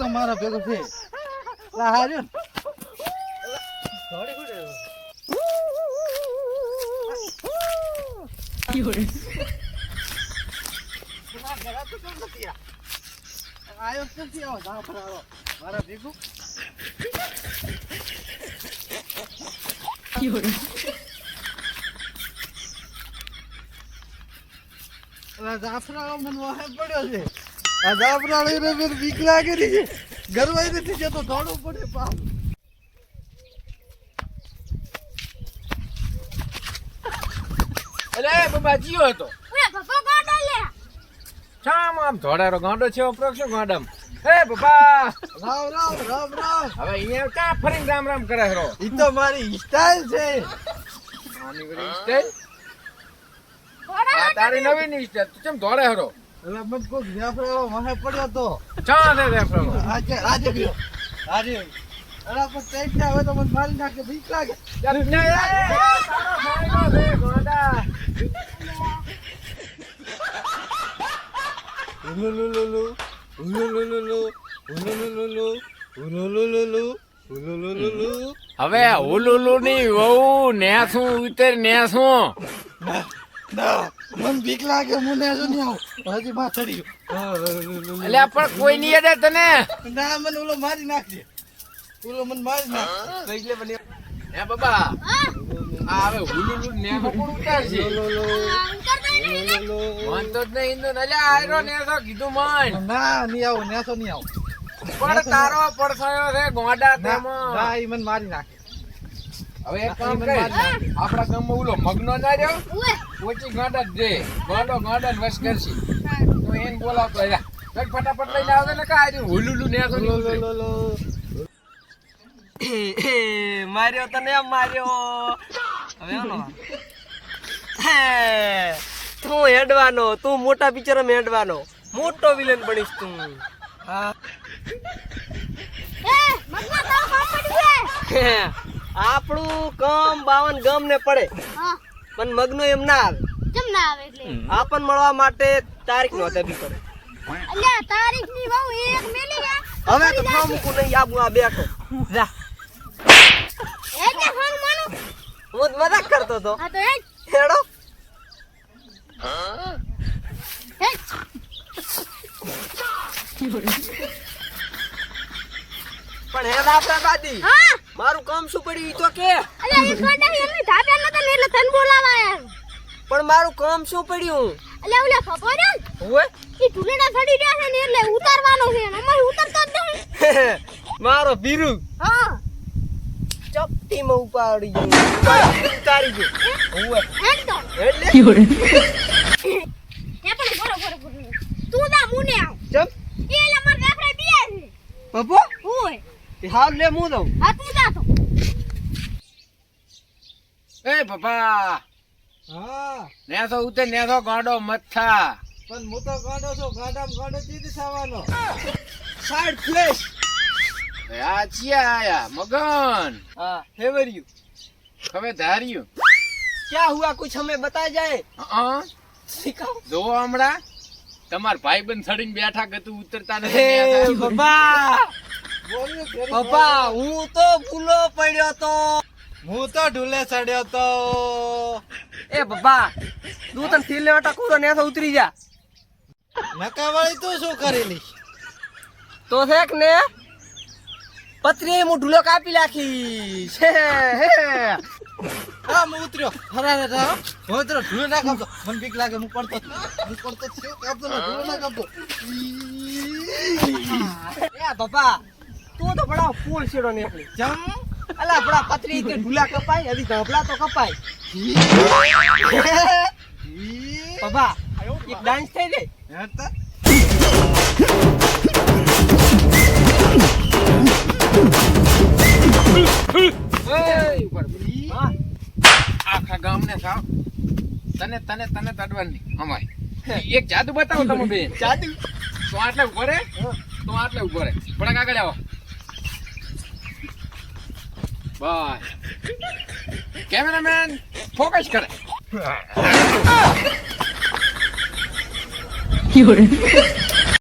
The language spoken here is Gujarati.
તો મારા ભેગો છે લા હાર્યો થોડી ખોડે આયો નથી આવો જા ફરાવો મારા ભેગું જાફરાળો મને વાહે પડ્યો છે આ જાફરાળો એને ફેર બીક લાગેલી છે ગરવાઈ નથી જતો દોડવું પડે પાપ અલે બાબા જીયો હતો ઓય બાપા ગાડો લે શામ આમ ધોડારો ગાંડો છે ઓપરો શું ગાંડમ હે બાબા રામ રામ રામ રામ હવે અહીંયા ક્યાં ફરીને રામ રામ કરે હરો ઈ તો મારી સ્ટાઈલ છે આની વળી સ્ટાઈલ થોડા આ તારી નવી ની સ્ટાઈલ તું કેમ ધોડે હરો એટલે મને કોક જાફરાળો વાહે પડ્યો તો ચા દે દે ફરો આજે ગયો આજે અરે પણ ટેક ના હોય તો મને મારી નાખે બીક લાગે યાર ને તારો ભાઈનો છે ગોડા ઉલુલુલુલુ ઉલુલુલુલુ ઉલુલુલુલુ ઉલુલુલુલુ ઉલુલુલુલુ હવે ઉલુલુ ની વહુ નેસું ઉતર નેસું ના મને બીક લાગે મને જો નહીં આવ હજી માં ચડી એટલે પણ કોઈ નહીં અડે તને ના મને ઓલો મારી નાખજે ઓલો મને મારી નાખ એટલે બને હે બાબા આ હવે ઉલુલુ નેસો કોણ ઉતારશે મન તો જ નહીં ઇન્દો નલે આયરો નેસો કીધું મન ના નહીં આવું નેસો નહીં આવું પણ તારો પડછાયો છે ગોડા તેમાં ના ઈ મને મારી નાખે હવે એક કામ કર આપડા ગામમાં ઓલો મગનો ના રહ્યો ઓછી ગાંડા જ દે ગાંડા વસ કરશી તો એને બોલાવતો જા કઈ ફટાફટ લઈને આવજો ને કા આર્યું હુલુલુ નેસો માર્યો તને એમ માર્યો હવે આનો તું હેડવાનો તું મોટા પિક્ચરમાં હેડવાનો મોટો વિલન બનીશ તું હા એ મગના તાવ કામ પડી છે આપણું કમ 52 ગમ ને પડે હા પણ મગનો એમ ના આવે કેમ ના આવે એટલે આપણ મળવા માટે તારીખ નોંધવી પડે અલ્યા તારીખ ની બહુ એક મેલી ગયા હવે તો પ્રમુખ નહીં આબુ આ બેઠો જા એટલે ફોન માનો હું જ મજાક કરતો તો હા તો એ હેડો હે પણ હેડ આપણા દાદી હા મારું કામ શું પડ્યું ઈ તો કે અલ્યા એ ગાડા એમની ધાબે નતા ને એટલે તને બોલાવા આયા પણ મારું કામ શું પડ્યું અલ્યા ઓલા ફફો ને ઓય ઈ ઢુલેડા સડી ગયા છે ને એટલે ઉતારવાનો છે ને અમારે ઉતરતો જ નહીં મારો બીરુ હા ચપટીમાં ઉપાડી ગયું ઉતારી ગયું ઓય હેડ તો એટલે હે પણ બરોબર તું ના મુને આવ ચમ એ એલા માર ગાફડા બિયા છે પપ્પો ઓય હાલ લે હું દઉં હા તું જા તો એ બાપા હા નેસો ઉતર નેસો ગાંડો મથા પણ હું તો ગાંડો છું ગાંડામાં ગાંડો ચીજ થવાનો સાઈડ ફ્લેશ આ ચિયા આયા મગન हाँ हेवर यू હવે ધાર્યું क्या हुआ कुछ हमें बता जाए હા सिखाओ જો હમણાં તમાર ભાઈબંધ સડીને બેઠા ગતું ઉતરતા हे નથી बाबा બોલ્યો ઘેરી बाबा હું તો ભૂલો પડ્યો તો હું તો ઢુલે ચડ્યો તો એ બાબા તું તને ફીલ લેવા ટકુરો ને તો ઉતરી જા નકાવાળી તું શું કરેલી તો છેક ને પત્રી હું ઢૂલો કાપી નાખી છે હે હા હું ઉતર્યો હરારે રાવ હું ઉતર્યો ઢુલે ના કાપતો મને બીક લાગે હું પડતો છું કાપતો ને ઢુલે ના કાપતો એ બાબા તું તો બડા ફૂલ છેડો નીકળી જમ અલા બડા પત્રી તે ઢૂલા કપાય હજી ધબલા તો કપાય બાબા એક ડાન્સ થઈ જાય હેડતા એ ઉપર હા આખા ગામને સાવ તને તને તને તડવાની અમાય એક જાદુ બતાવો તમે બેન જાદુ તો આટલે ઉભો રે તો આટલે ઉભો રે થોડાક આગળ આવો બસ કેમેરામેન ફોકસ કરે有人。